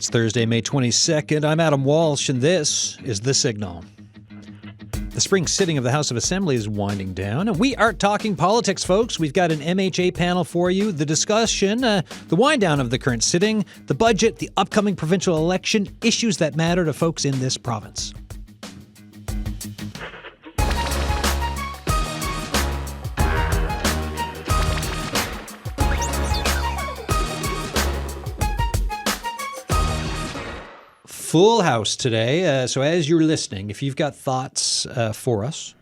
It's Thursday, May 22nd. I'm Adam Walsh, and this is The Signal. The spring sitting of the House of Assembly is winding down, and we aren't talking politics, folks. We've got an MHA panel for you, the discussion, the wind down of the current sitting, the budget, the upcoming provincial election, issues that matter to folks in this province. Full house today. So as you're listening, if you've got thoughts for us,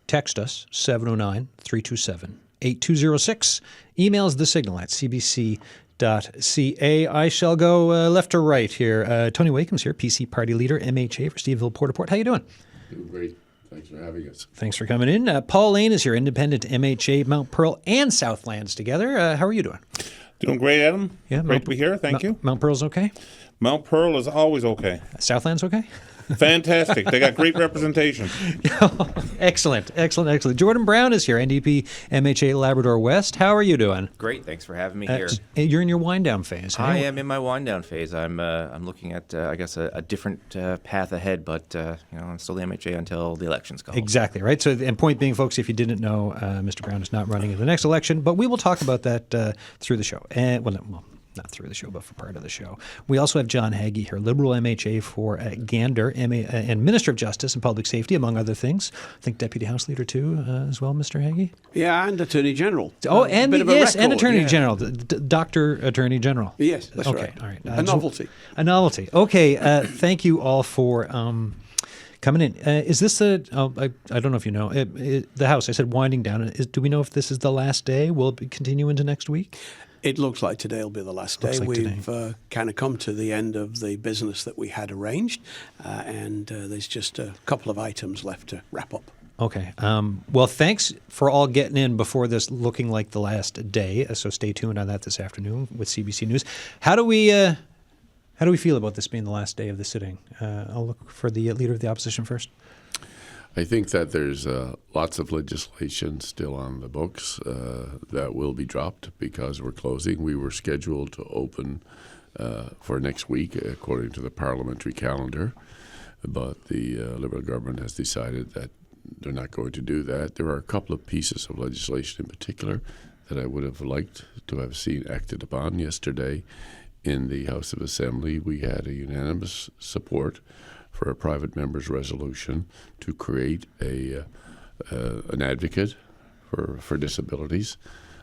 text us 709-327-8206. Emails thesignal@cbc.ca. I shall go left to right here. Tony Wakeham's here, PC Party Leader, MHA for Steveville, Port-au-Port. How you doing? Doing great. Thanks for having us. Thanks for coming in. Paul Lane is here, Independent MHA, Mount Pearl and Southlands together. How are you doing? Doing great, Adam. Yeah, great to be here. Thank you. Mount Pearl's okay? Mount Pearl is always okay. Southlands okay? Fantastic. They got great representation. Excellent. Jordan Brown is here, NDP MHA Labrador West. How are you doing? Great. Thanks for having me here. You're in your wind-down phase. I am in my wind-down phase. I'm looking at, I guess, a different path ahead, but I'm still the MHA until the election's called. Exactly, right? So, and point being, folks, if you didn't know, Mr. Brown is not running in the next election, but we will talk about that through the show. Not through the show, but for part of the show. We also have John Haggie here, Liberal MHA for Gander, and Minister of Justice and Public Safety, among other things. I think Deputy House Leader too, as well, Mr. Haggie. Yeah, and Attorney General. Oh, and Attorney General, Dr. Attorney General. Yes, that's right. All right. A novelty. A novelty. Okay. Thank you all for coming in. Is this I don't know if you know the House? I said winding down. Do we know if this is the last day? Will it continue into next week? It looks like today will be the last day. We've kind of come to the end of the business that we had arranged, and there's just a couple of items left to wrap up. Okay. Well, thanks for all getting in before this looking like the last day. So stay tuned on that this afternoon with CBC News. How do we feel about this being the last day of the sitting? I'll look for the Leader of the Opposition first. I think that there's lots of legislation still on the books that will be dropped because we're closing. We were scheduled to open for next week according to the parliamentary calendar, but the Liberal government has decided that they're not going to do that. There are a couple of pieces of legislation in particular that I would have liked to have seen acted upon. Yesterday in the House of Assembly, we had a unanimous support for a private member's resolution to create an advocate for disabilities,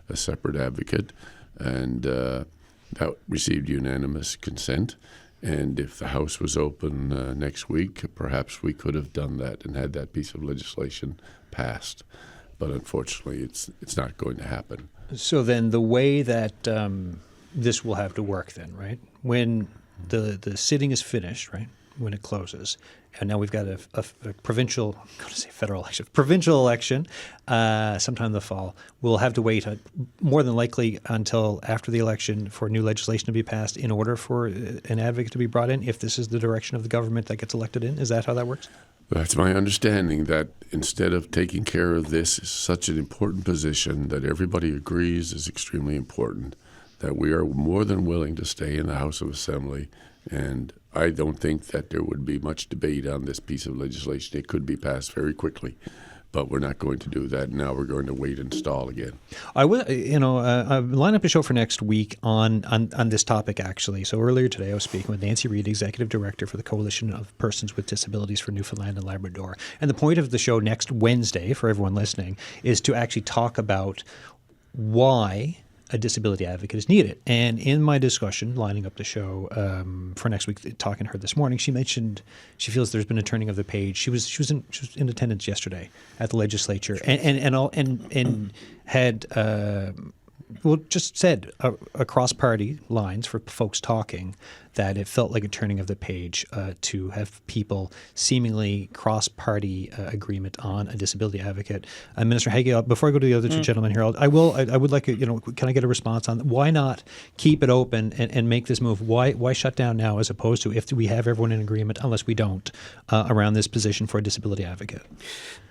a separate advocate, and that received unanimous consent. And if the House was open next week, perhaps we could have done that and had that piece of legislation passed. But unfortunately, it's not going to happen. So then the way that this will have to work then, right? When the sitting is finished, right? When it closes, and now we've got a provincial, I'm going to say federal election, provincial election sometime in the fall. We'll have to wait more than likely until after the election for new legislation to be passed in order for an advocate to be brought in if this is the direction of the government that gets elected in. Is that how that works? That's my understanding, that instead of taking care of this, such an important position that everybody agrees is extremely important, that we are more than willing to stay in the House of Assembly. And I don't think that there would be much debate on this piece of legislation. It could be passed very quickly, but we're not going to do that. Now we're going to wait and stall again. I will, line up a show for next week on this topic, actually. So earlier today, I was speaking with Nancy Reid, Executive Director for the Coalition of Persons with Disabilities for Newfoundland and Labrador. And the point of the show next Wednesday, for everyone listening, is to actually talk about why a disability advocate is needed. And in my discussion, lining up the show for next week, talking to her this morning, she mentioned she feels there's been a turning of the page. She was in attendance yesterday at the legislature and had just said across party lines for folks talking that it felt like a turning of the page to have people seemingly cross-party agreement on a disability advocate. Minister Haggie, before I go to the other two gentlemen here, I would like can I get a response on why not keep it open and make this move? Why shut down now as opposed to if we have everyone in agreement, unless we don't, around this position for a disability advocate?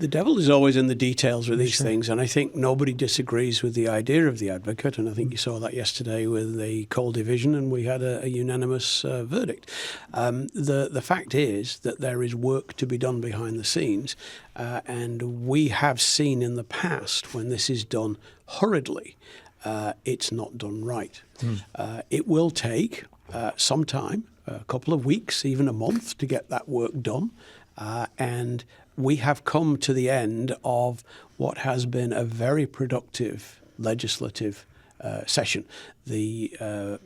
The devil is always in the details with these things, and I think nobody disagrees with the idea of the advocate. advocate, and I think you saw that yesterday with the Cole division, and we had a unanimous verdict. The fact is that there is work to be done behind the scenes, and we have seen in the past when this is done hurriedly, it's not done right. It will take some time, a couple of weeks, even a month, to get that work done, and we have come to the end of what has been a very productive legislative session. The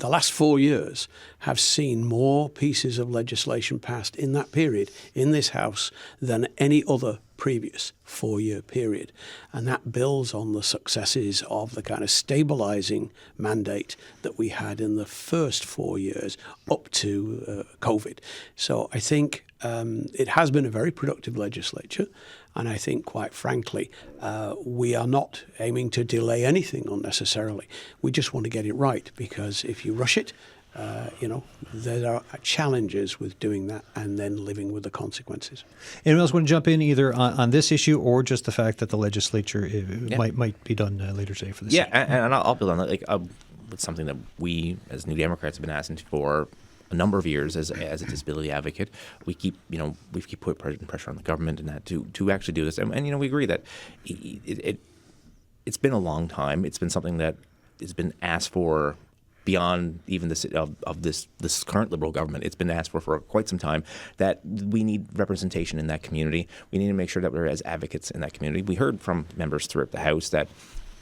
last 4 years have seen more pieces of legislation passed in that period in this House than any other previous 4-year period. And that builds on the successes of the kind of stabilising mandate that we had in the first 4 years up to COVID. So I think it has been a very productive legislature. And I think, quite frankly, we are not aiming to delay anything unnecessarily. We just want to get it right, because if you rush it, there are challenges with doing that and then living with the consequences. Anyone else want to jump in either on this issue or just the fact that the legislature might be done later today for this? Yeah, and I'll build on that. It's something that we, as New Democrats, have been asking for a number of years as a disability advocate. We keep putting pressure on the government and that to actually do this. And we agree that it's been a long time. It's been something that has been asked for beyond even this current Liberal government. It's been asked for quite some time, that we need representation in that community. We need to make sure that we're as advocates in that community. We heard from members throughout the House that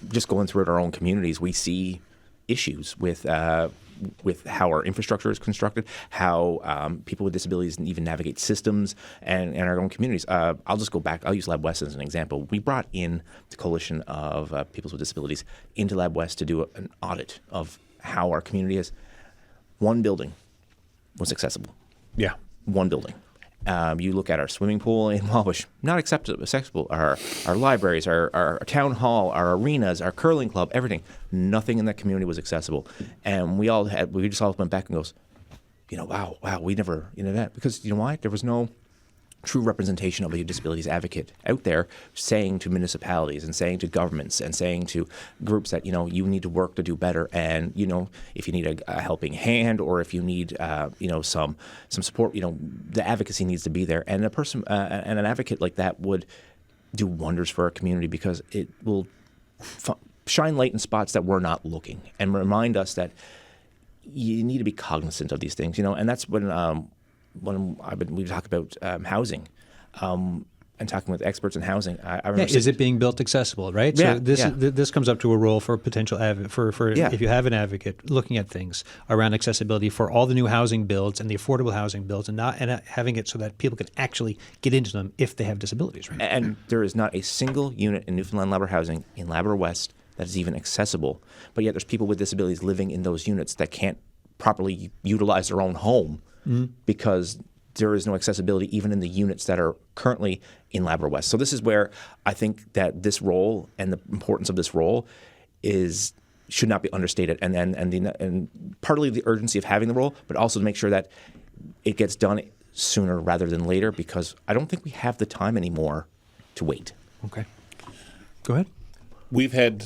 just going through our own communities, we see issues with how our infrastructure is constructed, how people with disabilities even navigate systems and our own communities. I'll just go back. I'll use Lab West as an example. We brought in the coalition of people with disabilities into Lab West to do an audit of how our community is. One building was accessible. Yeah. One building. You look at our swimming pool in Walwish, not accessible. Our libraries, our town hall, our arenas, our curling club, everything. Nothing in that community was accessible. And we just all went back and goes, wow, we never, that. Because you know why? There was no true representation of a disabilities advocate out there saying to municipalities and saying to governments and saying to groups that, you need to work to do better. And, if you need a helping hand or if you need, some support, the advocacy needs to be there. And a person and an advocate like that would do wonders for our community, because it will shine light in spots that we're not looking and remind us that you need to be cognizant of these things, and that's when we talk about housing and talking with experts in housing. Is it being built accessible, right? Yeah, so this comes up to a role for potential if you have an advocate looking at things around accessibility for all the new housing builds and the affordable housing builds, and having it so that people can actually get into them if they have disabilities, right? And there is not a single unit in Newfoundland Labrador housing in Labrador West that is even accessible, but yet there's people with disabilities living in those units that can't properly utilize their own home because there is no accessibility even in the units that are currently in Labrador West. So this is where I think that this role and the importance of this role should not be understated, and partly the urgency of having the role, but also to make sure that it gets done sooner rather than later, because I don't think we have the time anymore to wait. Okay. Go ahead. We've had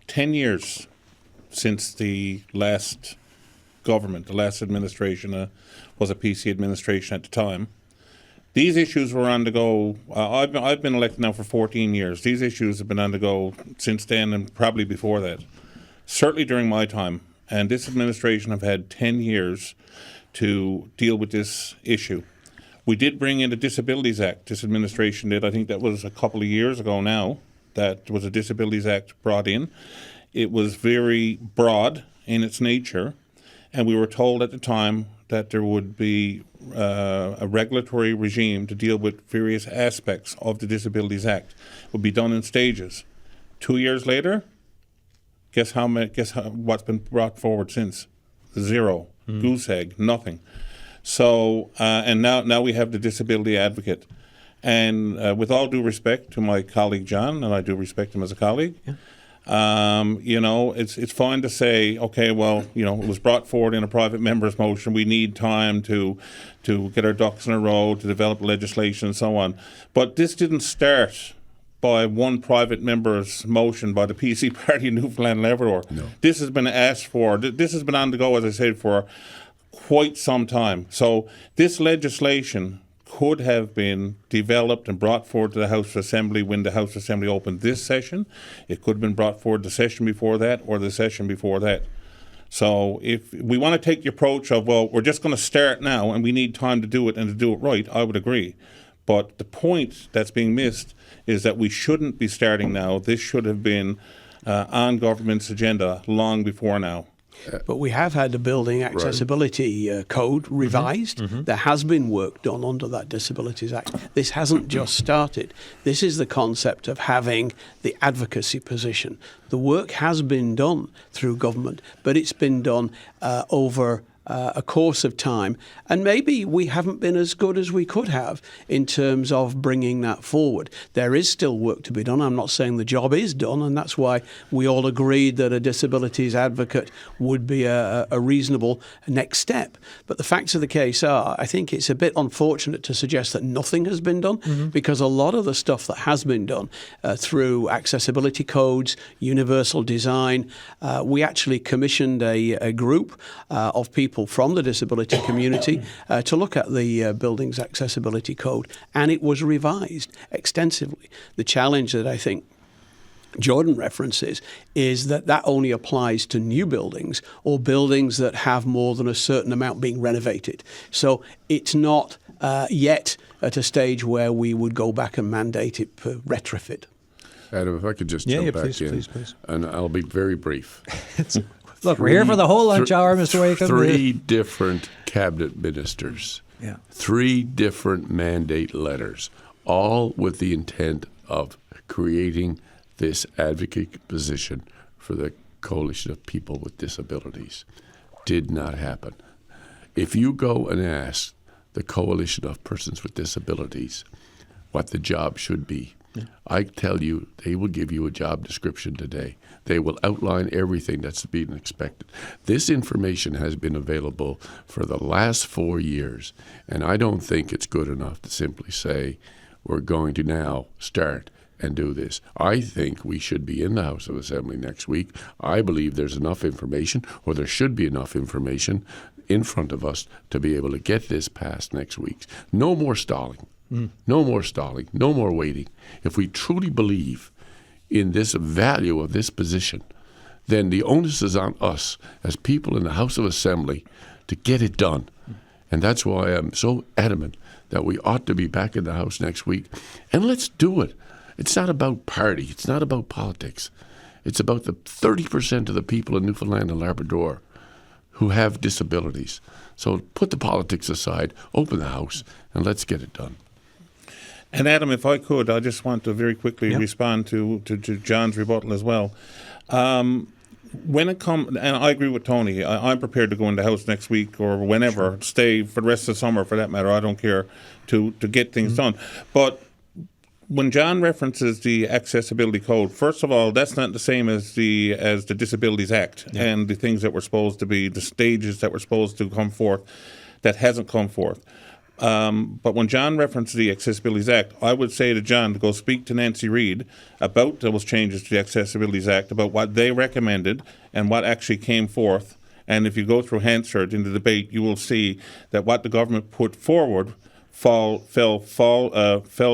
10 years since the last government, the last administration was a PC administration at the time. These issues were on the go. I've been elected now for 14 years. These issues have been on the go since then and probably before that. Certainly during my time. And this administration have had 10 years to deal with this issue. We did bring in the Disabilities Act. This administration did. I think that was a couple of years ago now. That was a Disabilities Act brought in. It was very broad in its nature. And we were told at the time that there would be a regulatory regime to deal with various aspects of the Disabilities Act. It would be done in stages. 2 years later, guess what's been brought forward since? Zero. Goose egg. Nothing. So, and now we have the disability advocate. And with all due respect to my colleague John, and I do respect him as a colleague, it's fine to say, okay, well, it was brought forward in a private member's motion. We need time to get our ducks in a row, to develop legislation and so on. But this didn't start by one private member's motion by the PC party in Newfoundland and Labrador. No. This has been asked for. This has been on the go, as I said, for quite some time. So this legislation could have been developed and brought forward to the House of Assembly when the House of Assembly opened this session. It could have been brought forward the session before that or the session before that. So if we want to take the approach of, well, we're just going to start now and we need time to do it and to do it right, I would agree. But the point that's being missed is that we shouldn't be starting now. This should have been on government's agenda long before now. But we have had the Building Accessibility Code revised. There has been work done under that Disabilities Act. This hasn't just started. This is the concept of having the advocacy position. The work has been done through government, but it's been done over a course of time, and maybe we haven't been as good as we could have in terms of bringing that forward. There is still work to be done. I'm not saying the job is done, and that's why we all agreed that a disabilities advocate would be a reasonable next step. But the facts of the case are, I think it's a bit unfortunate to suggest that nothing has been done, because a lot of the stuff that has been done through accessibility codes, universal design, we actually commissioned a group of people from the disability community to look at the Buildings Accessibility Code, and it was revised extensively. The challenge that I think Jordan references is that that only applies to new buildings or buildings that have more than a certain amount being renovated. So it's not yet at a stage where we would go back and mandate it per retrofit. Adam, if I could just jump back in, please. and I'll be very brief. Look, we're here for the whole lunch hour, Mr. Wakeham. 3 different cabinet ministers, 3 different mandate letters, all with the intent of creating this advocate position for the coalition of people with disabilities. Did not happen. If you go and ask the coalition of persons with disabilities what the job should be, I tell you, they will give you a job description today. They will outline everything that's being expected. This information has been available for the last 4 years, and I don't think it's good enough to simply say we're going to now start and do this. I think we should be in the House of Assembly next week. I believe there's enough information, or there should be enough information in front of us to be able to get this passed next week. No more stalling. No more stalling, no more waiting. If we truly believe in this value of this position, then the onus is on us as people in the House of Assembly to get it done. And that's why I'm so adamant that we ought to be back in the House next week. And let's do it. It's not about party. It's not about politics. It's about the 30% of the people in Newfoundland and Labrador who have disabilities. So put the politics aside, open the House, and let's get it done. And Adam, if I could, I just want to very quickly respond to John's rebuttal as well. When it comes, and I agree with Tony, I'm prepared to go in the House next week or whenever, stay for the rest of the summer for that matter, I don't care, to get things done. But when John references the Accessibility Code, first of all, that's not the same as the Disabilities Act and the things that were supposed to be, the stages that were supposed to come forth that hasn't come forth. But when John referenced the Accessibilities Act, I would say to John to go speak to Nancy Reid about those changes to the Accessibilities Act, about what they recommended and what actually came forth. And if you go through Hansard in the debate, you will see that what the government put forward fell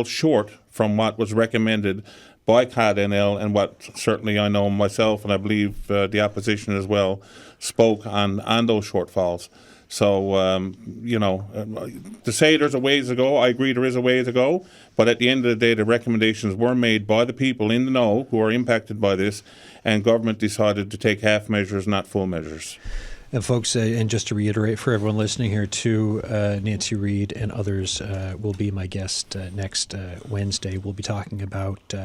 short from what was recommended by CAD-NL and what certainly I know myself and I believe the opposition as well spoke on those shortfalls. So, to say there's a ways to go, I agree there is a way to go, but at the end of the day, the recommendations were made by the people in the know who are impacted by this, and government decided to take half measures, not full measures. And folks, and just to reiterate for everyone listening here too, Nancy Reid and others will be my guest next Wednesday. We'll be talking about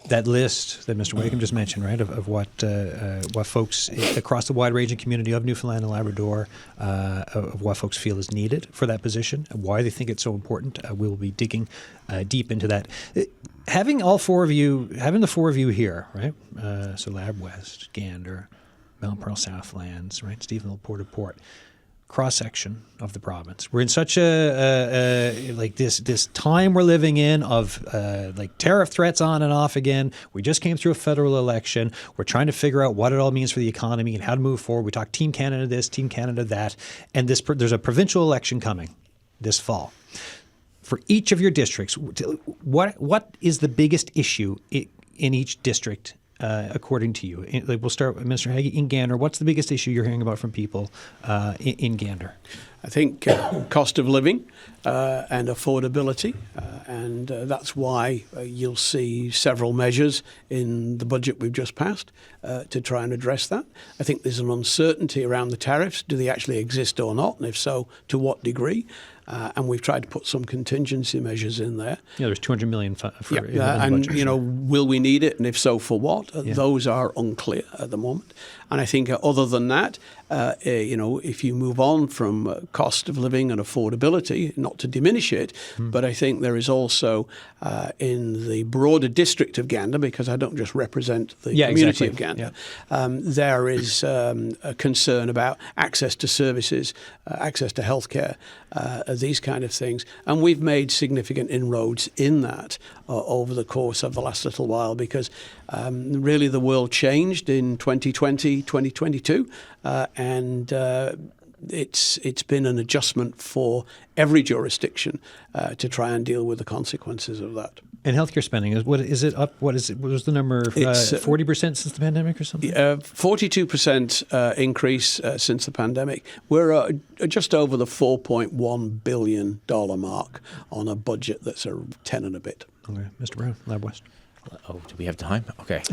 that list that Mr. Wakeham just mentioned, right, of what folks across the wide-ranging community of Newfoundland and Labrador, of what folks feel is needed for that position, and why they think it's so important. We will be digging deep into that. Having the 4 of you here, right? So Lab West, Gander, Mount Pearl Southlands, right? Stephenville, Port-au-Port. cross-section of the province. We're in such a like this time we're living in of like tariff threats on and off again. We just came through a federal election. We're trying to figure out what it all means for the economy and how to move forward. We talk Team Canada this, Team Canada that, and there's a provincial election coming this fall. For each of your districts, what is the biggest issue in each district, according to you? We'll start with Mr. Haggie in Gander. What's the biggest issue you're hearing about from people in Gander? I think cost of living and affordability, and that's why you'll see several measures in the budget we've just passed to try and address that. I think there's an uncertainty around the tariffs. Do they actually exist or not? And if so, to what degree? And we've tried to put some contingency measures in there. Yeah, there's $200 million for and will we need it? And if so, for what? Those are unclear at the moment. And I think other than that, if you move on from cost of living and affordability, not to diminish it, but I think there is also in the broader district of Gander, because I don't just represent the community of Gander, there is a concern about access to services, access to healthcare, these kind of things. And we've made significant inroads in that over the course of the last little while, because really the world changed in 2020, 2022, and it's been an adjustment for every jurisdiction to try and deal with the consequences of that. And healthcare spending is it up? What was the number? 40% since the pandemic or something? 42% increase since the pandemic. We're just over the $4.1 billion mark on a budget that's a 10 and a bit. Okay, Mr. Brown, Lab West. Oh, do we have time? Okay.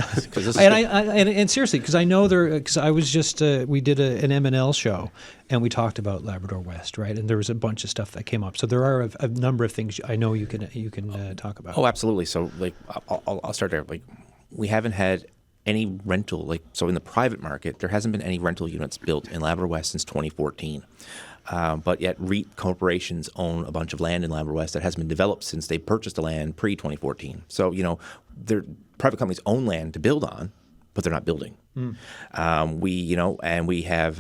And seriously, because I know because I was just we did an M&L show and we talked about Labrador West, right? And there was a bunch of stuff that came up. So there are a number of things I know you can talk about. Oh, absolutely. So I'll start there. We haven't had any rental so in the private market there hasn't been any rental units built in Labrador West since 2014. But yet REIT corporations own a bunch of land in Labrador West that hasn't been developed since they purchased the land pre-2014. So, private companies own land to build on, but they're not building. We have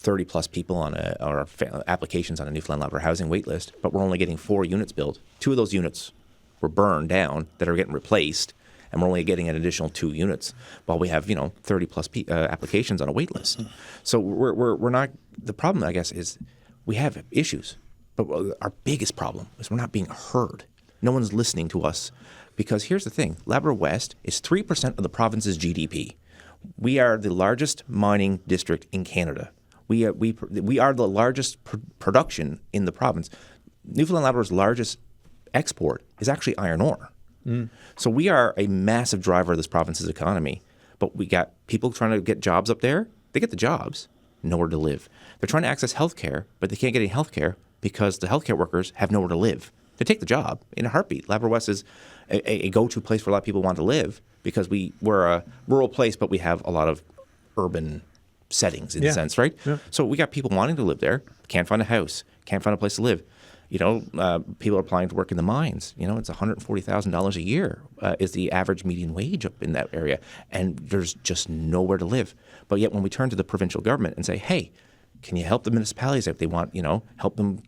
30-plus people on our applications on a Newfoundland Labrador housing wait list, but we're only getting 4 units built. 2 of those units were burned down that are getting replaced, and we're only getting an additional 2 units while we have 30-plus applications on a wait list. So we're not. The problem, I guess, is we have issues, but our biggest problem is we're not being heard. No one's listening to us, because here's the thing: Labrador West is 3% of the province's GDP. We are the largest mining district in Canada. We are the largest production in the province. Newfoundland Labrador's largest export is actually iron ore. So we are a massive driver of this province's economy, but we got people trying to get jobs up there. They get the jobs, nowhere to live. They're trying to access health care, but they can't get any health care because the healthcare workers have nowhere to live. They take the job in a heartbeat. Labrador West is a go-to place for a lot of people who want to live, because we're a rural place, but we have a lot of urban settings in a sense, right? Yeah. So we got people wanting to live there, can't find a house, can't find a place to live. People are applying to work in the mines. It's $140,000 a year is the average median wage up in that area, and there's just nowhere to live. But yet when we turn to the provincial government and say, hey, can you help the municipalities if they want, help them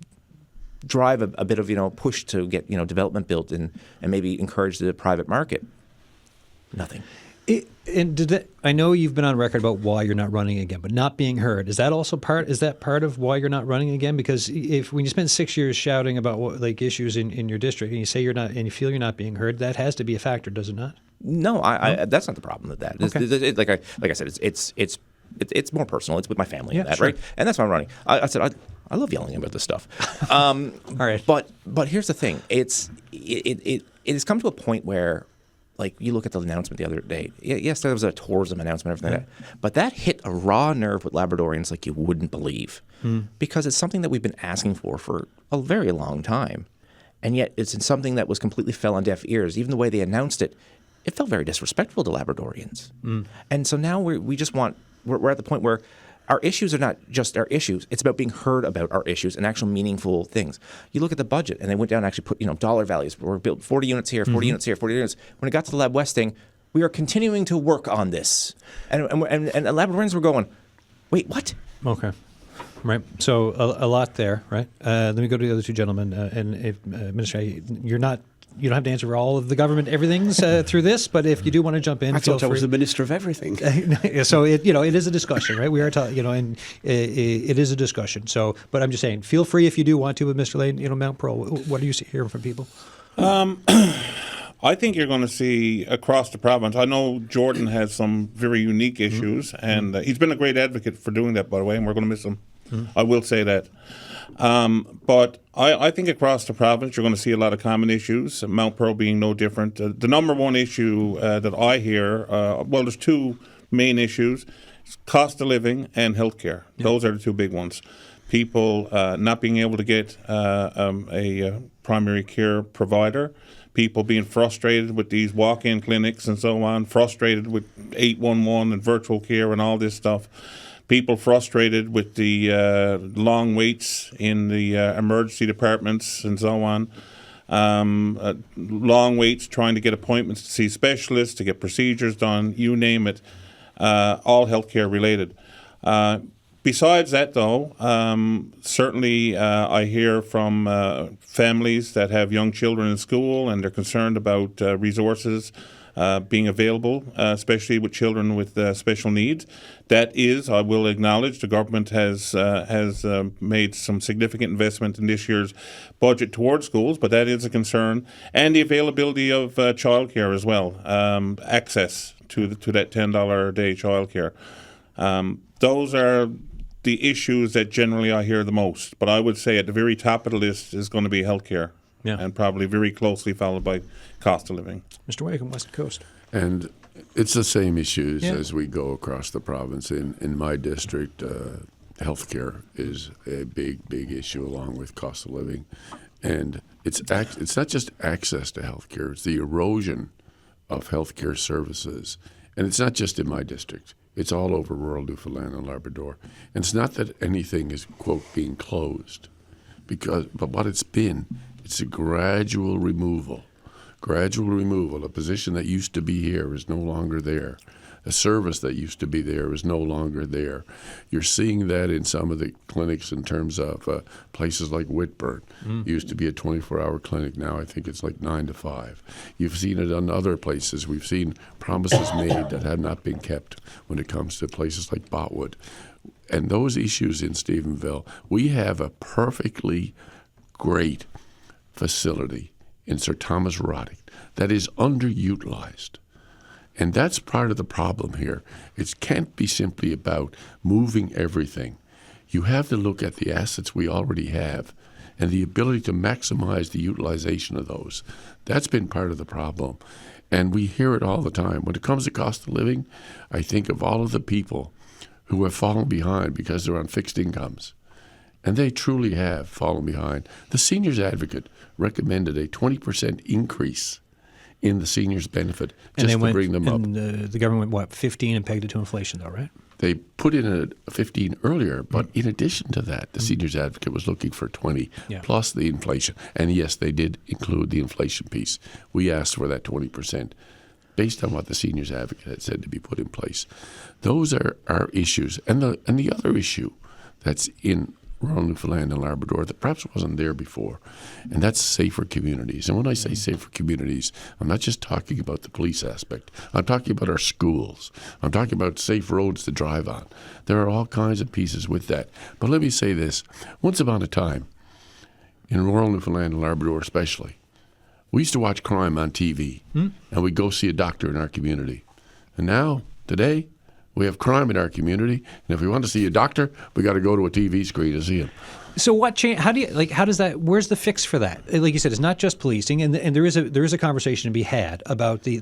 drive a bit of, push to get, development built and maybe encourage the private market? Nothing. I know you've been on record about why you're not running again, but not being heard. Is that also part of why you're not running again? Because when you spend 6 years shouting about issues in your district, and you say you're not, and you feel you're not being heard, that has to be a factor, does it not? No, that's not the problem with that. Okay. Like I said, it's more personal. It's with my family, sure. Right? And that's why I'm running. I said I love yelling about this stuff. All right. But here's the thing: it has come to a point where, you look at the announcement the other day. Yes, there was a tourism announcement, everything like that. But that hit a raw nerve with Labradorians like you wouldn't believe, because it's something that we've been asking for a very long time, and yet it's something that was completely fell on deaf ears. Even the way they announced it, it felt very disrespectful to Labradorians. And so now we're at the point where our issues are not just our issues. It's about being heard about our issues and actual meaningful things. You look at the budget, and they went down and actually put dollar values. We're built 40 units here, 40 units here, 40 units. When it got to the Lab West thing, we are continuing to work on this. And Labradorians were going, wait, what? Okay. Right. So a lot there, right? Let me go to the other two gentlemen. And if, Minister, you don't have to answer for all of the government everything's through this, but if you do want to jump in, I feel thought I was free. the Minister of everything. So it is a discussion, right? We are talking, and it is a discussion. So, but I'm just saying, feel free if you do want to with Mr. Lane. Mount Pearl. What are you hearing from people? I think you're going to see across the province. I know Jordan has some very unique issues, and he's been a great advocate for doing that, by the way, and we're going to miss him. I will say that. But I think across the province, you're going to see a lot of common issues, Mount Pearl being no different. The number one issue that I hear, there's two main issues, cost of living and healthcare. Yeah. Those are the two big ones. People not being able to get a primary care provider, people being frustrated with these walk-in clinics and so on, frustrated with 811 and virtual care and all this stuff. People frustrated with the long waits in the emergency departments and so on. Long waits trying to get appointments to see specialists, to get procedures done, you name it, all healthcare related. Besides that, though, certainly I hear from families that have young children in school and they're concerned about resources being available, especially with children with special needs. That is, I will acknowledge, the government has made some significant investment in this year's budget towards schools, but that is a concern. And the availability of childcare as well, access to that $10 a day childcare. Those are the issues that generally I hear the most. But I would say at the very top of the list is going to be healthcare. Yeah. And probably very closely followed by cost of living. Mr. Wakeham, West Coast. And it's the same issues as we go across the province. In my district, healthcare is a big issue along with cost of living. And it's not just access to healthcare, it's the erosion of healthcare services. And it's not just in my district. It's all over rural Newfoundland and Labrador. And it's not that anything is, quote, being closed, but what it's been, it's a gradual removal. A position that used to be here is no longer there. A service that used to be there is no longer there. You're seeing that in some of the clinics in terms of places like Whitburn. Used to be a 24-hour clinic. Now I think it's like 9 to 5. You've seen it on other places. We've seen promises made that have not been kept when it comes to places like Botwood. And those issues in Stephenville, we have a perfectly great facility in Sir Thomas Roddick that is underutilized. And that's part of the problem here. It can't be simply about moving everything. You have to look at the assets we already have and the ability to maximize the utilization of those. That's been part of the problem. And we hear it all the time. When it comes to cost of living, I think of all of the people who have fallen behind because they're on fixed incomes. And they truly have fallen behind. The Seniors Advocate recommended a 20% increase in the seniors' benefit just to bring them up. And the government went, 15 and pegged it to inflation, though, right? They put in a 15 earlier, but in addition to that, the Seniors Advocate was looking for 20 plus the inflation. And yes, they did include the inflation piece. We asked for that 20% based on what the Seniors Advocate had said to be put in place. Those are our issues. And the other issue that's in rural Newfoundland and Labrador that perhaps wasn't there before, and that's safer communities. And when I say safer communities, I'm not just talking about the police aspect. I'm talking about our schools. I'm talking about safe roads to drive on. There are all kinds of pieces with that. But let me say this. Once upon a time, in rural Newfoundland and Labrador especially, we used to watch crime on TV, and we'd go see a doctor in our community. And now, today, we have crime in our community, and if we want to see a doctor, we got to go to a TV screen to see him. So what change? How does that? Where's the fix for that? Like you said, it's not just policing, and there is a conversation to be had about the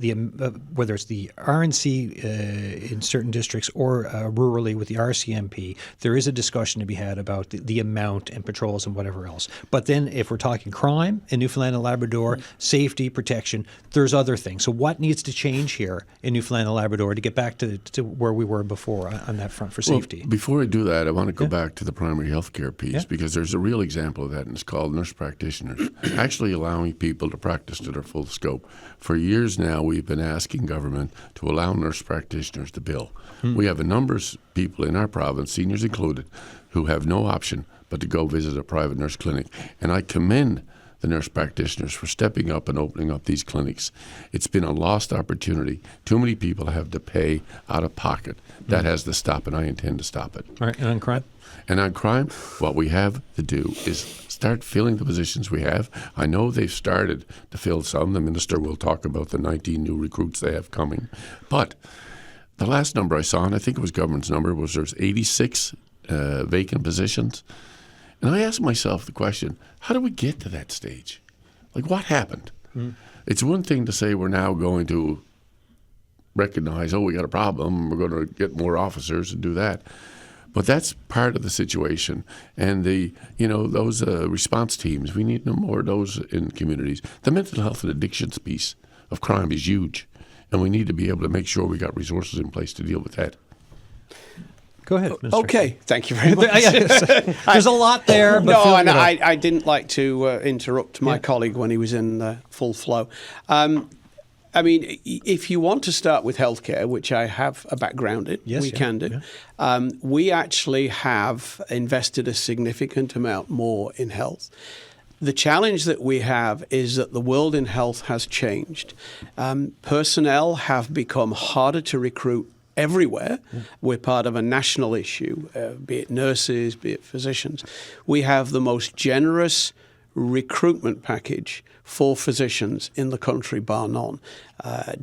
whether it's the RNC in certain districts or rurally with the RCMP. There is a discussion to be had about the amount and patrols and whatever else. But then, if we're talking crime in Newfoundland and Labrador, safety, protection, there's other things. So what needs to change here in Newfoundland and Labrador to get back to where we were before on that front for safety? Well, before I do that, I want to go back to the primary health care piece because there's a real example of that, and it's called nurse practitioners, actually allowing people to practice to their full scope. For years now, we've been asking government to allow nurse practitioners to bill. We have a number of people in our province, seniors included, who have no option but to go visit a private nurse clinic. And I commend the nurse practitioners for stepping up and opening up these clinics. It's been a lost opportunity. Too many people have to pay out of pocket. That has to stop, and I intend to stop it. All right, and on crime? And on crime, what we have to do is start filling the positions we have. I know they've started to fill some. The minister will talk about the 19 new recruits they have coming. But the last number I saw, and I think it was government's number, was there's 86 vacant positions. And I asked myself the question, how do we get to that stage? Like, what happened? It's one thing to say we're now going to recognize, we got a problem, we're going to get more officers and do that. But that's part of the situation. And those response teams, we need no more of those in communities. The mental health and addictions piece of crime is huge. And we need to be able to make sure we got resources in place to deal with that. Go ahead, Minister. Okay, thank you very much. There's a lot there. But No, and I didn't like to interrupt my colleague when he was in full flow. I mean, if you want to start with healthcare, which I have a background in, we can do. Yeah. We actually have invested a significant amount more in health. The challenge that we have is that the world in health has changed. Personnel have become harder to recruit everywhere. We're part of a national issue, be it nurses, be it physicians. We have the most generous recruitment package for physicians in the country, bar none.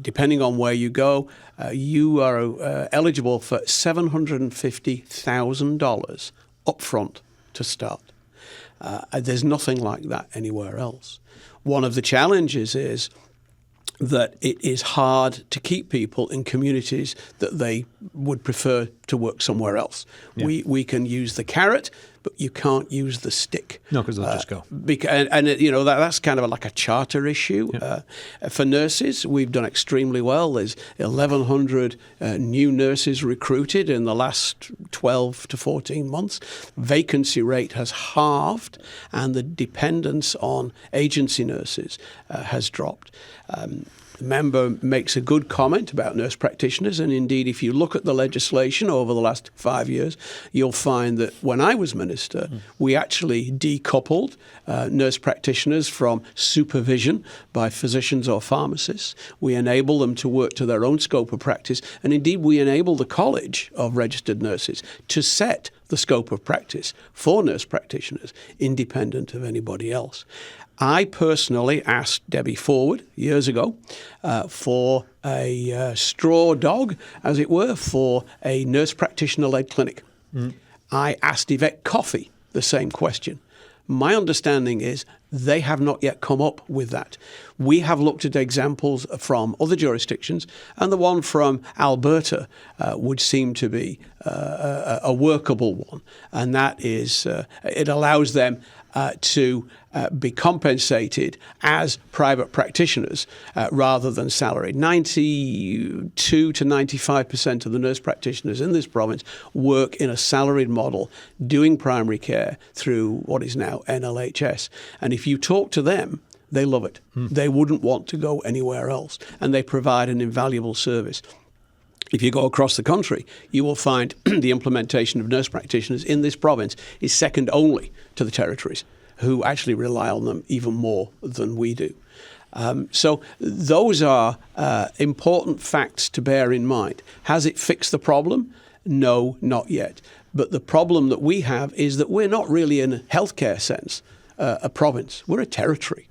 Depending on where you go, you are eligible for $750,000 upfront to start. There's nothing like that anywhere else. One of the challenges is that it is hard to keep people in communities that they would prefer to work somewhere else. Yeah. We can use the carrot, but you can't use the stick. No, because they'll just go. That's kind of like a charter issue. Yeah. For nurses, we've done extremely well. There's 1,100 new nurses recruited in the last 12 to 14 months. Vacancy rate has halved, and the dependence on agency nurses has dropped. The member makes a good comment about nurse practitioners, and indeed, if you look at the legislation over the last 5 years, you'll find that when I was minister, we actually decoupled nurse practitioners from supervision by physicians or pharmacists. We enable them to work to their own scope of practice, and indeed, we enable the College of Registered Nurses to set the scope of practice for nurse practitioners, independent of anybody else. I personally asked Debbie Forward years ago for a straw dog, as it were, for a nurse practitioner-led clinic. I asked Yvette Coffey the same question. My understanding is they have not yet come up with that. We have looked at examples from other jurisdictions, and the one from Alberta would seem to be a workable one, and that is it allows them to be compensated as private practitioners rather than salaried. 92 to 95% of the nurse practitioners in this province work in a salaried model doing primary care through what is now NLHS. And if you talk to them, they love it. They wouldn't want to go anywhere else, and they provide an invaluable service. If you go across the country, you will find the implementation of nurse practitioners in this province is second only to the territories, who actually rely on them even more than we do. So those are important facts to bear in mind. Has it fixed the problem? No, not yet. But the problem that we have is that we're not really in a healthcare sense a province. We're a territory.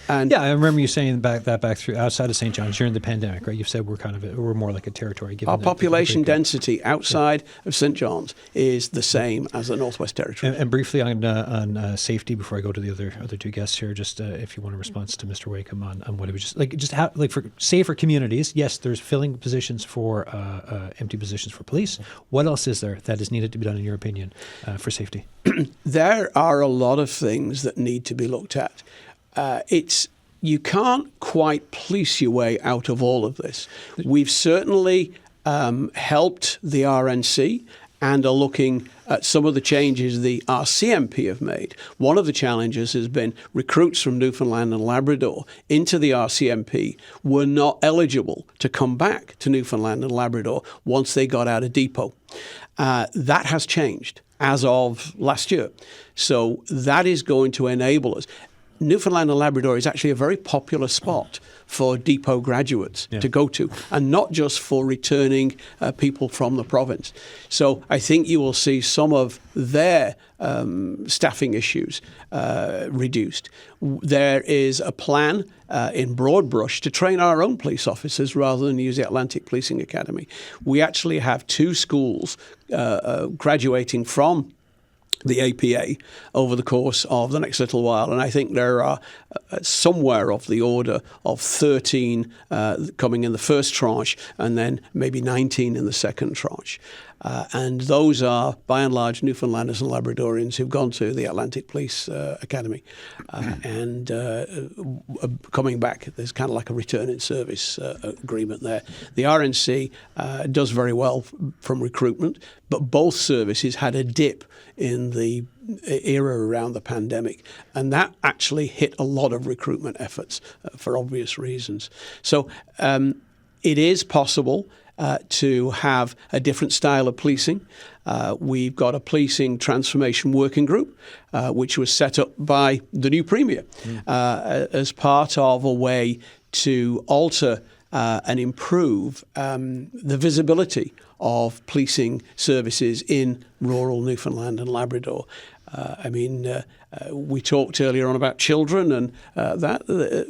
And I remember you saying back through outside of St. John's during the pandemic, right? You've said we're more like a territory. Given our population density outside of St. John's is the same as the Northwest Territory. And briefly on safety, before I go to the other two guests here, just if you want a response to Mr. Wakeham on what it was just how for safer communities. Yes, there's filling positions for empty positions for police. What else is there that is needed to be done in your opinion for safety? There are a lot of things that need to be looked at. You can't quite police your way out of all of this. We've certainly helped the RNC and are looking at some of the changes the RCMP have made. One of the challenges has been recruits from Newfoundland and Labrador into the RCMP were not eligible to come back to Newfoundland and Labrador once they got out of depot. That has changed. as of last year. So that is going to enable us. Newfoundland and Labrador is actually a very popular spot for depot graduates to go to, and not just for returning people from the province. So I think you will see some of their staffing issues reduced. There is a plan in Broadbrush to train our own police officers rather than use the Atlantic Policing Academy. We actually have 2 schools graduating from the APA over the course of the next little while. And I think there are somewhere of the order of 13 coming in the first tranche and then maybe 19 in the second tranche. And those are, by and large, Newfoundlanders and Labradorians who've gone to the Atlantic Police Academy. And coming back, there's kind of like a return in service agreement there. The RNC does very well from recruitment, but both services had a dip in the era around the pandemic, and that actually hit a lot of recruitment efforts for obvious reasons. So it is possible to have a different style of policing. We've got a policing transformation working group, which was set up by the new Premier as part of a way to alter and improve the visibility of policing services in rural Newfoundland and Labrador. We talked earlier on about children, and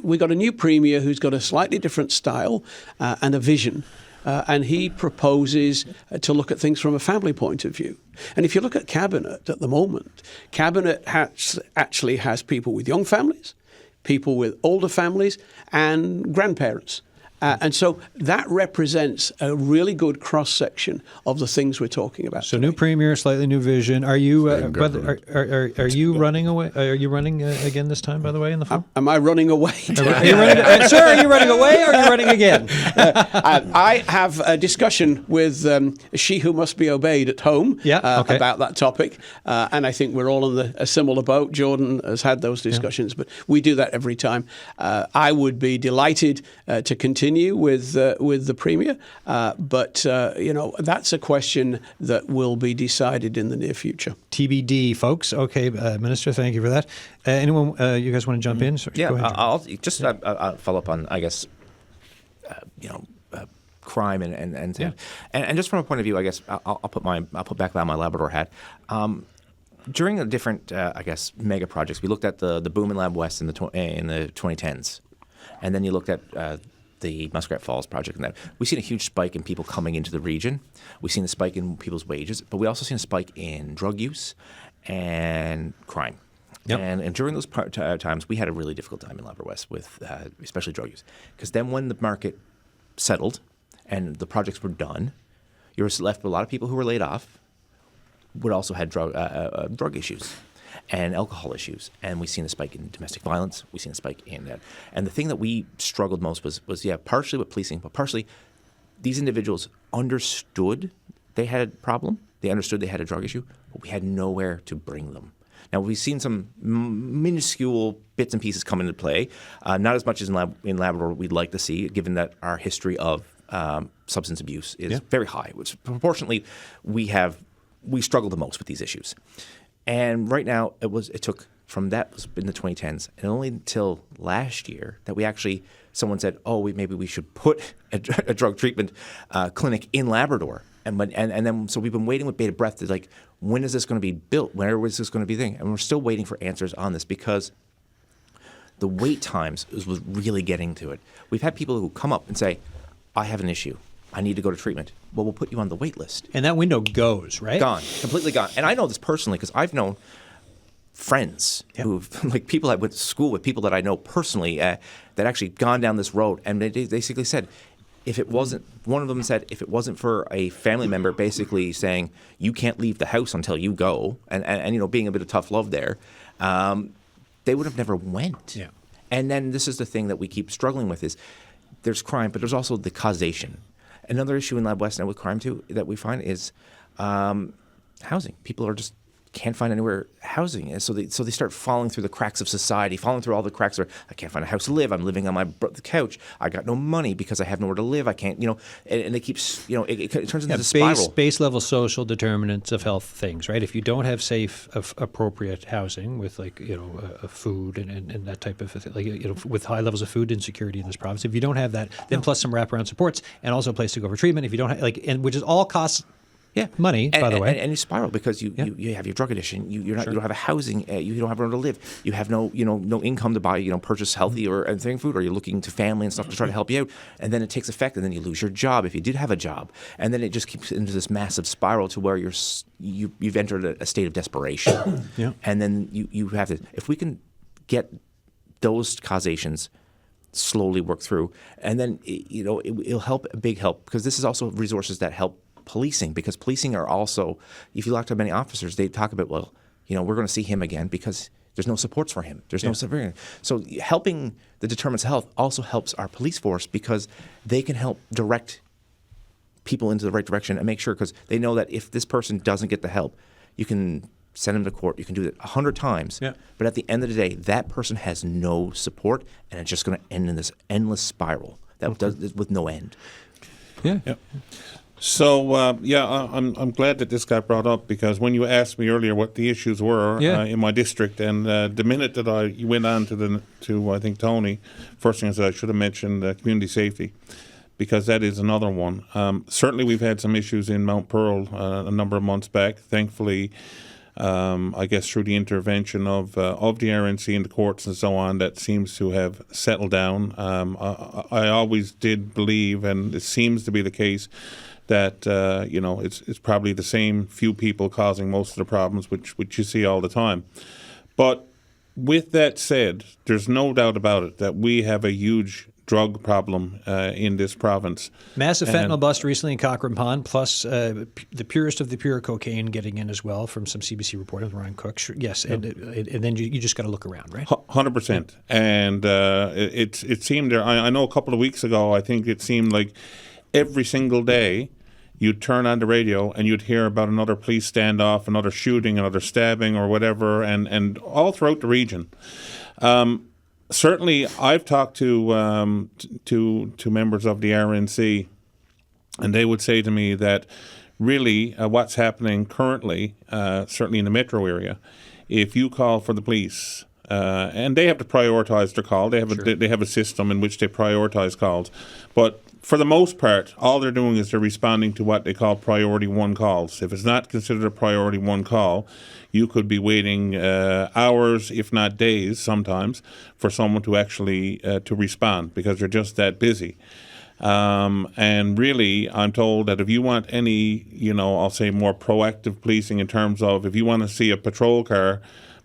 we got a new Premier who's got a slightly different style and a vision. And he proposes to look at things from a family point of view. And if you look at Cabinet at the moment, Cabinet actually has people with young families, people with older families, and grandparents. And so that represents a really good cross-section of the things we're talking about. So today. New Premier, slightly new vision. Are you are you running away? Are you running again this time, by the way, in the fall? Am I running away? Sir, are you running away or are you running again? I have a discussion with she who must be obeyed at home about that topic. And I think we're all in a similar boat. Jordan has had those discussions, but we do that every time. I would be delighted to continue with the Premier, but that's a question that will be decided in the near future. TBD, folks. Okay, Minister, thank you for that. Anyone, you guys want to jump in? Yeah, go ahead, I'll just follow up on, I guess, crime and just from a point of view, I guess I'll put back on my Labrador hat. During the different, mega projects, we looked at the boom in Lab West in the 2010s, and then you looked at the Muskrat Falls project, and that we've seen a huge spike in people coming into the region. We've seen a spike in people's wages, but we also seen a spike in drug use and crime. Yep. And during those times, we had a really difficult time in Labrador West with especially drug use, because then when the market settled and the projects were done, you were left with a lot of people who were laid off, but also had drug issues and alcohol issues. And we've seen a spike in domestic violence. We've seen a spike in that. And the thing that we struggled most was partially with policing, but partially these individuals understood they had a problem. They understood they had a drug issue, but we had nowhere to bring them. Now, we've seen some minuscule bits and pieces come into play, not as much as in Labrador we'd like to see, given that our history of substance abuse is very high, which proportionately we struggle the most with these issues. And right now, it took from that was in the 2010s, and only until last year that someone said, maybe we should put a drug treatment clinic in Labrador. And then so we've been waiting with bated breath to when is this going to be built? Where is this going to be thing? And we're still waiting for answers on this because the wait times was really getting to it. We've had people who come up and say, I have an issue. I need to go to treatment. Well, we'll put you on the wait list. And that window goes, right? Gone. Completely gone. And I know this personally because I've known friends who've, people I went to school with, people that I know personally that actually gone down this road. And they basically said, one of them said, if it wasn't for a family member basically saying, you can't leave the house until you go, and being a bit of tough love there, they would have never went. Yeah. And then this is the thing that we keep struggling with is there's crime, but there's also the causation. Another issue in Lab West and with crime too that we find is housing. People are just can't find anywhere housing. And so they start falling through the cracks of society, falling through all the cracks where I can't find a house to live. I'm living on my couch. I got no money because I have nowhere to live. I can't, and it keeps, it turns into a spiral. Base level social determinants of health things, right? If you don't have safe, appropriate housing with food and that type of thing, with high levels of food insecurity in this province, if you don't have that, then plus some wraparound supports and also a place to go for treatment. If you don't have, which is all costs. Yeah, money, by the way, and you spiral because you have your drug addiction. You don't have a housing. You don't have where to live. You have no income to buy purchase healthy or anything food, or you're looking to family and stuff to try to help you out. And then it takes effect, and then you lose your job if you did have a job, and then it just keeps into this massive spiral to where you've entered a state of desperation. Yeah. And then you have to, if we can get those causations slowly work through, and then it'll help, a big help, because this is also resources that help policing, because policing are also, if you lock up many officers, they talk about, we're going to see him again because there's no supports for him. There's no support. So helping the determinants of health also helps our police force, because they can help direct people into the right direction and make sure, because they know that if this person doesn't get the help, you can send him to court. You can do it 100 times. Yeah. But at the end of the day, that person has no support, and it's just going to end in this endless spiral that does with no end. Yeah. So, I'm glad that this got brought up, because when you asked me earlier what the issues were in my district, and the minute that you went on to I think Tony, first thing I should have mentioned community safety, because that is another one. Certainly we've had some issues in Mount Pearl a number of months back. Thankfully, I guess through the intervention of the RNC and the courts and so on, that seems to have settled down. I always did believe, and it seems to be the case, that it's probably the same few people causing most of the problems, which you see all the time. But with that said, there's no doubt about it that we have a huge drug problem in this province. Massive fentanyl bust recently in Cochrane Pond, plus the purest of the pure cocaine getting in as well from some CBC reporting with Ryan Cook. Yes, and then you just got to look around, right? 100%. And it seemed there. I know a couple of weeks ago, I think it seemed like every single day you'd turn on the radio and you'd hear about another police standoff, another shooting, another stabbing, or whatever, and all throughout the region. Certainly, I've talked to members of the RNC, and they would say to me that really what's happening currently, certainly in the metro area, if you call for the police, and they have to prioritize their call, they have a system in which they prioritize calls, but for the most part, all they're doing is they're responding to what they call priority one calls. If it's not considered a priority one call, you could be waiting hours, if not days sometimes, for someone to actually to respond, because they're just that busy. And really, I'm told that if you want any, I'll say more proactive policing, in terms of if you want to see a patrol car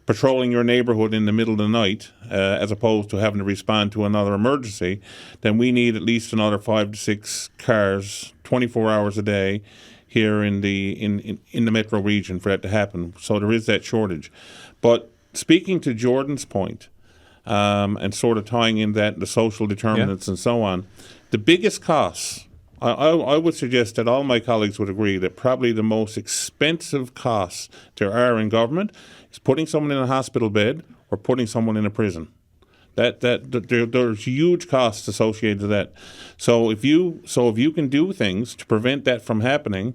patrolling your neighborhood in the middle of the night, as opposed to having to respond to another emergency, then we need at least another 5 to 6 cars, 24 hours a day, here in the metro region for that to happen. So there is that shortage. But speaking to Jordan's point, and sort of tying in that the social determinants and so on, the biggest costs, I would suggest that all my colleagues would agree that probably the most expensive costs there are in government is putting someone in a hospital bed or putting someone in a prison. There's huge costs associated with that. So if you can do things to prevent that from happening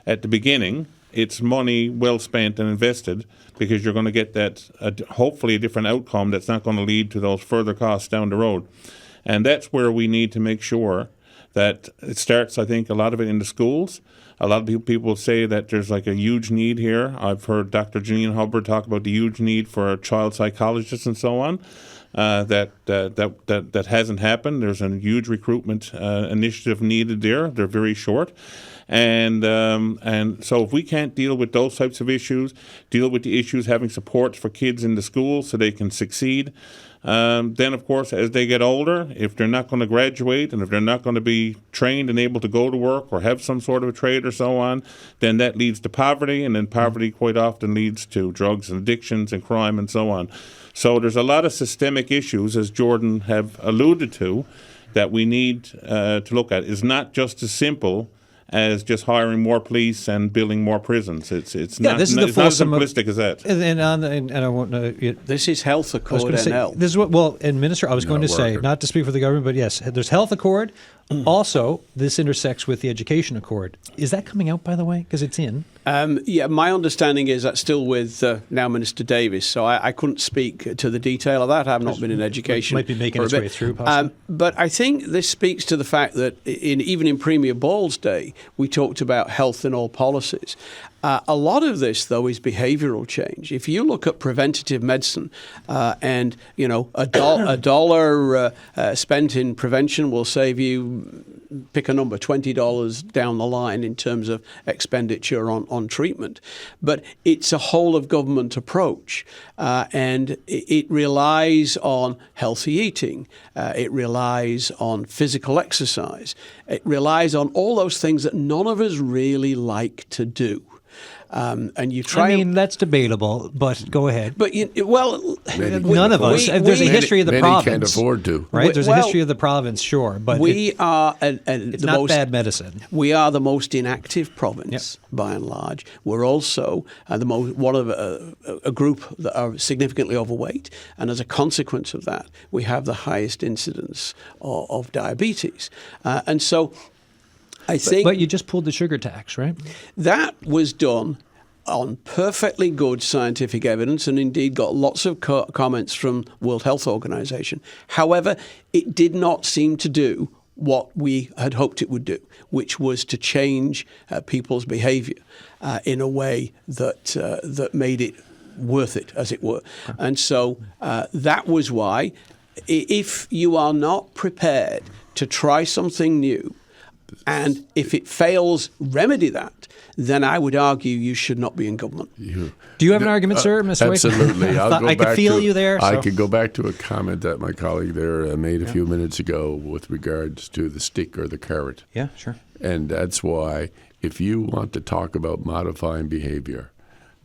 at the beginning, it's money well spent and invested, because you're going to get that hopefully a different outcome that's not going to lead to those further costs down the road. And that's where we need to make sure that it starts, I think, a lot of it in the schools. A lot of people say that there's like a huge need here. I've heard Dr. Janine Hubbard talk about the huge need for child psychologists and so on. That hasn't happened. There's a huge recruitment initiative needed there. They're very short. And so if we can't deal with those types of issues, deal with the issues having supports for kids in the schools so they can succeed, then, of course, as they get older, if they're not going to graduate and if they're not going to be trained and able to go to work or have some sort of a trade or so on, then that leads to poverty, and then poverty quite often leads to drugs and addictions and crime and so on. So there's a lot of systemic issues, as Jordan have alluded to, that we need to look at. It's not just as simple as just hiring more police and building more prisons. It's Yeah, not, this is the it's not as fulsome of- simplistic as that. And I won't. This is Health I was Accord going to say NL. this is what. Well, and Minister, I was going to say, worker. not to speak for the government, but yes, there's Health Accord. Also, this intersects with the Education Accord. Is that coming out, by the way? Because it's in. Yeah, my understanding is that's still with now Minister Davis, so I couldn't speak to the detail of that. I've not been in education. Might be making for a its bit. way through, possibly. But I think this speaks to the fact that even in Premier Ball's day, we talked about health in all policies. A lot of this, though, is behavioural change. If you look at preventative medicine, and a dollar spent in prevention will save you, pick a number, $20 down the line in terms of expenditure on treatment. But it's a whole of government approach, and it relies on healthy eating. It relies on physical exercise. It relies on all those things that none of us really like to do. And you try. I mean, that's debatable, but go ahead. But None of us. There's a history of the many province. can't afford to. Right? There's a Well, history of the province, sure, but we are it's not bad medicine. We are the most inactive province by and large. We're also one of a group that are significantly overweight, and as a consequence of that, we have the highest incidence of diabetes, and so. I think But you just pulled the sugar tax, right? that was done on perfectly good scientific evidence, and indeed got lots of comments from World Health Organization. However, it did not seem to do what we had hoped it would do, which was to change people's behavior in a way that made it worth it, as it were. And so that was why, if you are not prepared to try something new, and if it fails, remedy that, then I would argue you should not be in government. Do you have an argument, sir, Mr. Wake? Absolutely. I could feel you there. I so- could go back to a comment that my colleague there made a few minutes ago with regards to the stick or the carrot. Yeah, sure. And that's why if you want to talk about modifying behavior,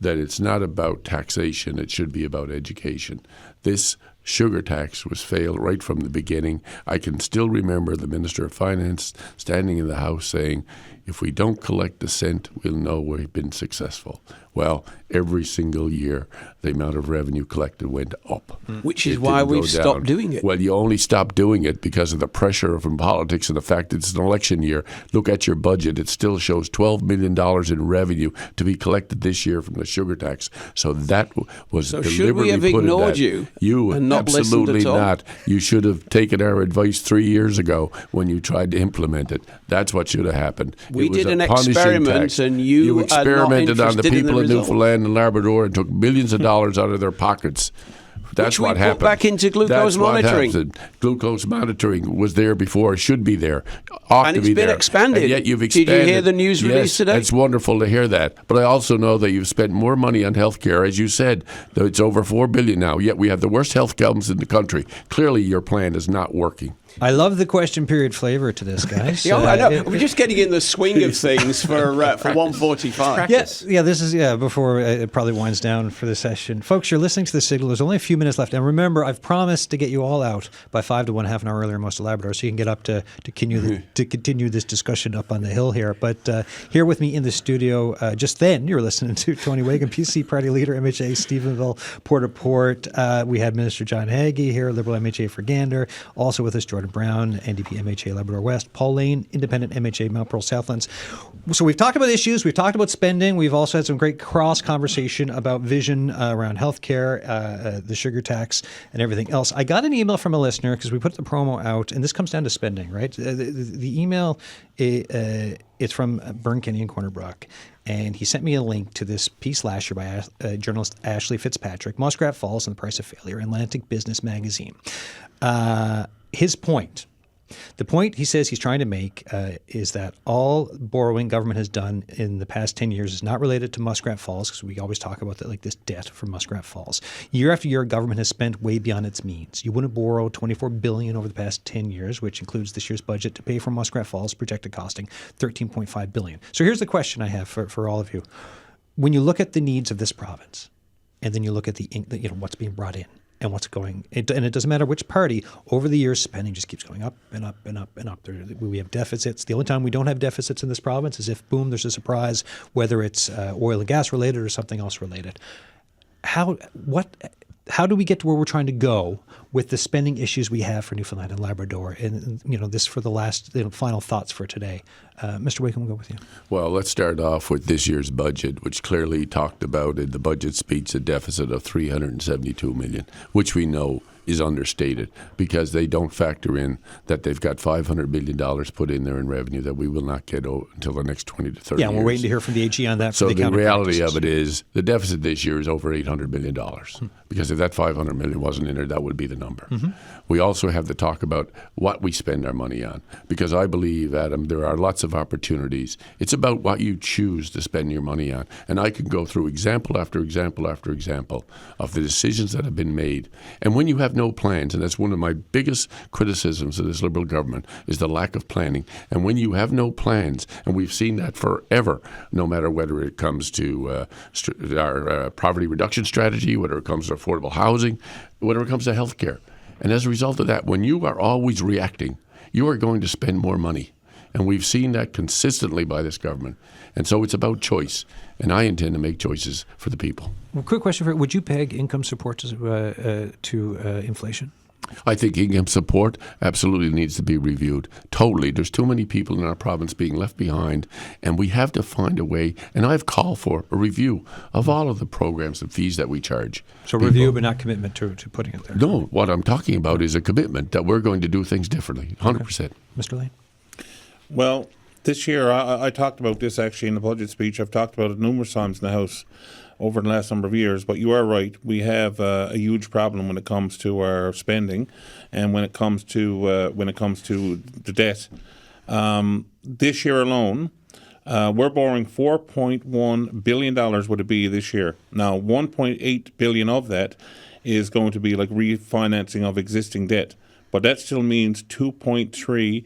that it's not about taxation, it should be about education. This sugar tax was failed right from the beginning. I can still remember the Minister of Finance standing in the House saying, if we don't collect a cent, we'll know we've been successful. Well, every single year, the amount of revenue collected went up. Which is It why didn't go we've stopped down. doing it. Well, you only stopped doing it because of the pressure from politics and the fact that it's an election year. Look at your budget. It still shows $12 million in revenue to be collected this year from the sugar tax. So that was So deliberately should we have put in ignored that. you and not listened absolutely at all? not. You should have taken our advice 3 years ago when you tried to implement it. That's what should have happened. We It was did a an punishing experiment, tax. and you are not experimented on the interested in people the of result. Newfoundland and Labrador and took millions of dollars out of their pockets. That's Which we what put happened. back into glucose That's what monitoring. happened. Glucose monitoring was there before. It should be there. Ought And to it's be been there. expanded. And yet you've Did you expanded. hear the news yes, release today? It's wonderful to hear that. But I also know that you've spent more money on health care. As you said, though it's over $4 billion now. Yet we have the worst health outcomes in the country. Clearly your plan is not working. I love the question period flavor to this, guys. Yeah, I know. We're just getting in the swing of things for 145. Yeah, this is before it probably winds down for the session. Folks, you're listening to The Signal. There's only a few minutes left. And remember, I've promised to get you all out by 5 to 1 half an hour earlier most of Labrador, so you can get up to continue this discussion up on the hill here. But here with me in the studio, just then, you were listening to Tony Wakeham, PC Party Leader, MHA, Stephenville, Port-au-Port. We had Minister John Haggie here, Liberal MHA for Gander. Also with us, Jordan Brown, NDP MHA, Labrador West. Paul Lane, Independent MHA, Mount Pearl, Southlands. So we've talked about issues. We've talked about spending. We've also had some great cross conversation about vision around healthcare, the sugar tax, and everything else. I got an email from a listener because we put the promo out, and this comes down to spending, right? The email it's from Burn Kenny in Corner Brook, and he sent me a link to this piece last year by journalist Ashley Fitzpatrick, Muskrat Falls and the Price of Failure, Atlantic Business Magazine. The point he says he's trying to make is that all borrowing government has done in the past 10 years is not related to Muskrat Falls, because we always talk about that, like this debt from Muskrat Falls. Year after year, government has spent way beyond its means. You wouldn't borrow $24 billion over the past 10 years, which includes this year's budget, to pay for Muskrat Falls, projected costing $13.5 billion. So here's the question I have for all of you. When you look at the needs of this province, and then you look at the what's being brought in, and what's going, and it doesn't matter which party, over the years, spending just keeps going up and up and up and up. We have deficits. The only time we don't have deficits in this province is if, boom, there's a surprise, whether it's oil and gas related or something else related. How do we get to where we're trying to go with the spending issues we have for Newfoundland and Labrador? And this for the last final thoughts for today. Mr. Wakeham, we'll go with you. Well, let's start off with this year's budget, which clearly talked about in the budget speech a deficit of $372 million, which we know is understated because they don't factor in that they've got $500 million put in there in revenue that we will not get until the next 20 to 30 years. Yeah, we're waiting to hear from the AG on that. So for the reality of it is the deficit this year is over $800 million because if that $500 million wasn't in there, that would be the number. We also have to talk about what we spend our money on because I believe, Adam, there are lots of opportunities. It's about what you choose to spend your money on. And I can go through example after example after example of the decisions that have been made. And when you have no plans, and that's one of my biggest criticisms of this Liberal government, is the lack of planning. And when you have no plans, and we've seen that forever, no matter whether it comes to our poverty reduction strategy, whether it comes to affordable housing, whether it comes to health care. And as a result of that, when you are always reacting, you are going to spend more money. And we've seen that consistently by this government. And so it's about choice. And I intend to make choices for the people. Well, quick question for you. Would you peg income support to inflation? I think income support absolutely needs to be reviewed. Totally. There's too many people in our province being left behind, and we have to find a way. And I've called for a review of all of the programs and fees that we charge. So review, but not commitment to putting it there. No, what I'm talking about is a commitment that we're going to do things differently, 100%. Okay. Mr. Lane? Well, this year, I talked about this actually in the budget speech. I've talked about it numerous times in the House over the last number of years. But you are right. We have a huge problem when it comes to our spending, and when it comes to the debt. This year alone, we're borrowing $4.1 billion would it be this year. Now, $1.8 billion of that is going to be like refinancing of existing debt, but that still means $2.3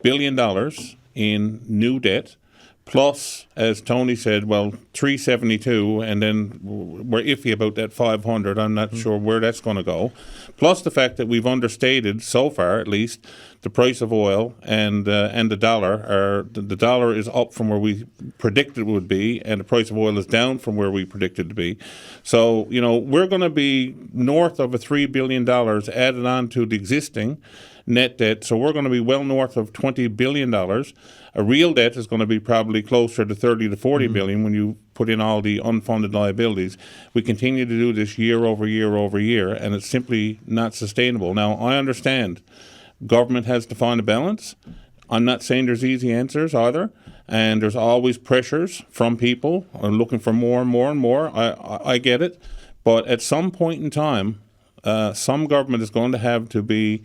billion in new debt, plus, as Tony said, well, 372, and then we're iffy about that 500. I'm not sure where that's going to go. Plus the fact that we've understated, so far at least, the price of oil and the dollar. The dollar is up from where we predicted it would be, and the price of oil is down from where we predicted it to be. So, we're going to be north of $3 billion added on to the existing net debt. So we're going to be well north of $20 billion. A real debt is going to be probably closer to 30 to 40 billion when you put in all the unfunded liabilities. We continue to do this year over year over year, and it's simply not sustainable. Now, I understand government has to find a balance. I'm not saying there's easy answers either, and there's always pressures from people looking for more and more and more. I get it. But at some point in time, some government is going to have to be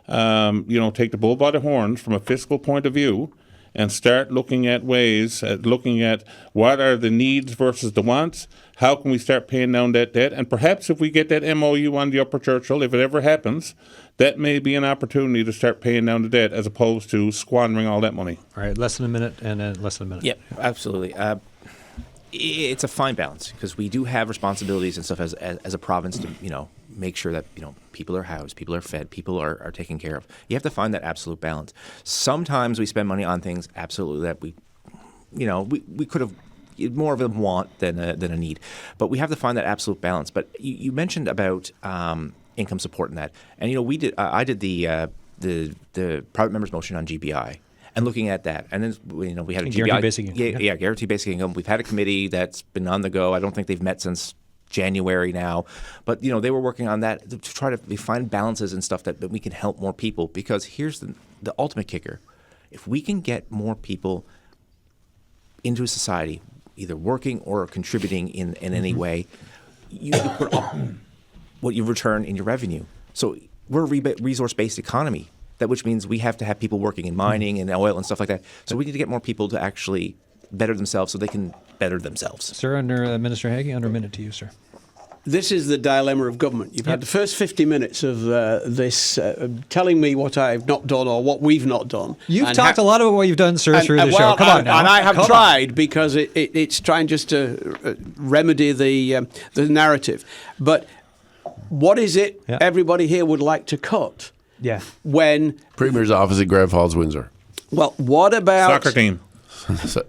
take the bull by the horns from a fiscal point of view and start looking at ways, looking at what are the needs versus the wants, how can we start paying down that debt, and perhaps if we get that MOU on the Upper Churchill, if it ever happens, that may be an opportunity to start paying down the debt as opposed to squandering all that money. All right, less than a minute and then less than a minute. Yeah, absolutely. It's a fine balance because we do have responsibilities and stuff as a province to make sure that people are housed, people are fed, people are taken care of. You have to find that absolute balance. Sometimes we spend money on things absolutely that we could have more of a want than a need, but we have to find that absolute balance. But you mentioned about income support in that, and I did the private members motion on GBI. And looking at that, and then we had a guaranteed basic income. Yeah, guaranteed basic income. We've had a committee that's been on the go. I don't think they've met since January now, but they were working on that to try to find balances and stuff that we can help more people. Because here's the ultimate kicker: if we can get more people into a society, either working or contributing in any way, you can put up what you return in your revenue. So we're a resource-based economy. Which means we have to have people working in mining and oil and stuff like that. So we need to get more people to actually better themselves so they can better themselves. Sir, under Minister Haggie, under a minute to you, sir. This is the dilemma of government. You've had the first 50 minutes of this telling me what I've not done or what we've not done. You've talked a lot about what you've done, sir, through the show. Come on now. And I have tried because it's trying just to remedy the narrative. But what is it Yeah. everybody here would like to cut? Yeah. When, Premier's office at Grand Falls, Windsor. well, what about Soccer team. So-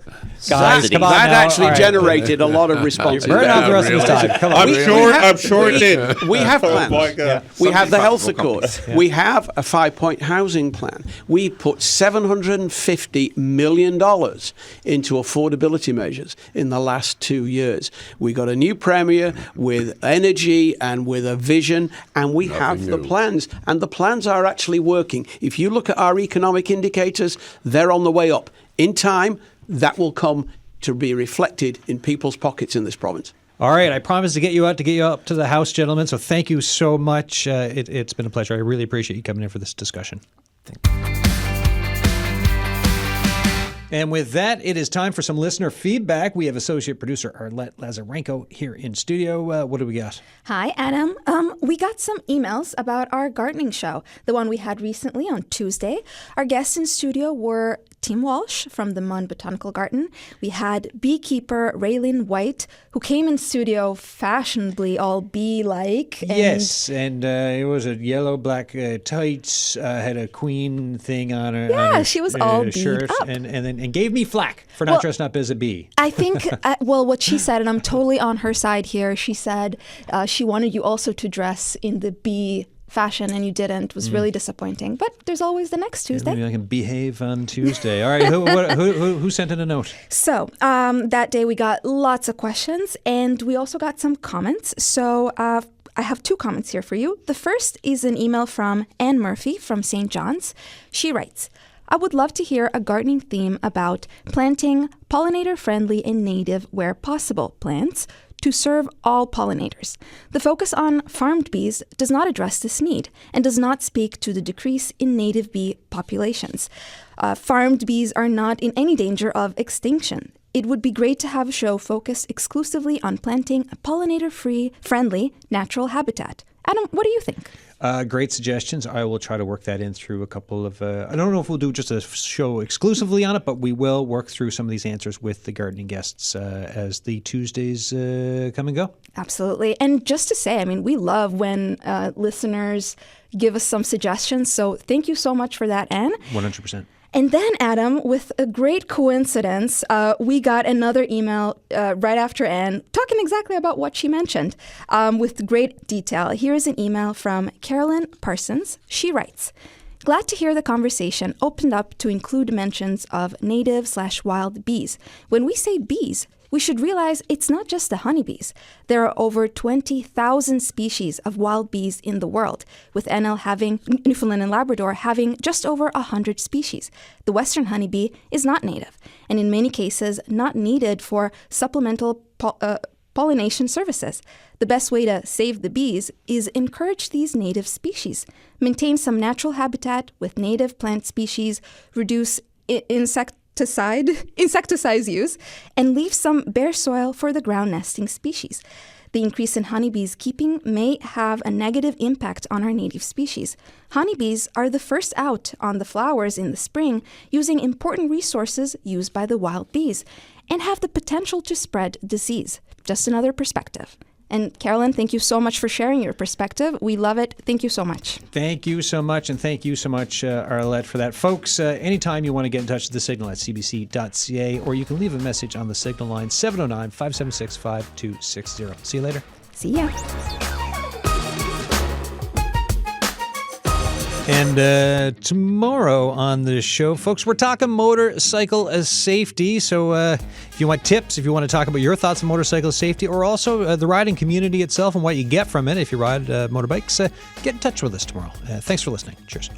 Guys, that, come on that now. actually All right. generated a lot of responses. Burn out the rest of this really? time. Come on. I'm sure it did. We have plans. my God. We have the Somebody health will come. accord. We have a 5-point housing plan. We put $750 million into affordability measures in the last 2 years. We got a new premier with energy and with a vision, and we have the new. plans. And the plans are actually working. If you look at our economic indicators, they're on the way up. In time, that will come to be reflected in people's pockets in this province. All right, I promised to get you up to the House, gentlemen. So thank you so much. It's been a pleasure. I really appreciate you coming in for this discussion. And with that, it is time for some listener feedback. We have associate producer Arlette Lazarenko here in studio. What do we got? Hi, Adam. We got some emails about our gardening show, the one we had recently on Tuesday. Our guests in studio were Tim Walsh from the Munn Botanical Garden. We had beekeeper Raylene White, who came in studio fashionably all bee-like. Yes, and it was a yellow-black tights, had a queen thing on her, Yeah, on her she was all beat shirt, up. and gave me flack for not dressing up as a bee. I think, what she said, and I'm totally on her side here, she said she wanted you also to dress in the bee fashion, and you didn't. It was really disappointing. But there's always the next Tuesday. Maybe I can behave on Tuesday. All right, who sent in a note? So that day we got lots of questions, and we also got some comments. So I have 2 comments here for you. The first is an email from Anne Murphy from St. John's. She writes, I would love to hear a gardening theme about planting pollinator-friendly and native, where possible, plants to serve all pollinators. The focus on farmed bees does not address this need and does not speak to the decrease in native bee populations. Farmed bees are not in any danger of extinction. It would be great to have a show focused exclusively on planting a pollinator-friendly natural habitat. Adam, what do you think? Great suggestions. I will try to work that in through a couple of... I don't know if we'll do just a show exclusively on it, but we will work through some of these answers with the gardening guests as the Tuesdays come and go. Absolutely. And just to say, I mean, we love when listeners give us some suggestions. So thank you so much for that, Anne. 100%. And then, Adam, with a great coincidence, we got another email right after Anne talking exactly about what she mentioned with great detail. Here's an email from Carolyn Parsons. She writes, glad to hear the conversation opened up to include mentions of native/wild bees. When we say bees, we should realize it's not just the honeybees. There are over 20,000 species of wild bees in the world, with Newfoundland and Labrador having just over 100 species. The western honeybee is not native, and in many cases not needed for supplemental pollination services. The best way to save the bees is encourage these native species, maintain some natural habitat with native plant species, reduce insecticide use, and leave some bare soil for the ground nesting species. The increase in honeybees keeping may have a negative impact on our native species. Honeybees are the first out on the flowers in the spring, using important resources used by the wild bees, and have the potential to spread disease. Just another perspective. And Carolyn, thank you so much for sharing your perspective. We love it. Thank you so much. Thank you so much, and thank you so much, Arlette, for that. Folks, anytime you want to get in touch with The Signal at cbc.ca, or you can leave a message on the Signal line, 709-576-5260. See you later. See ya. And tomorrow on the show, folks, we're talking motorcycle safety. So if you want tips, if you want to talk about your thoughts on motorcycle safety, or also the riding community itself and what you get from it if you ride motorbikes, get in touch with us tomorrow. Thanks for listening. Cheers.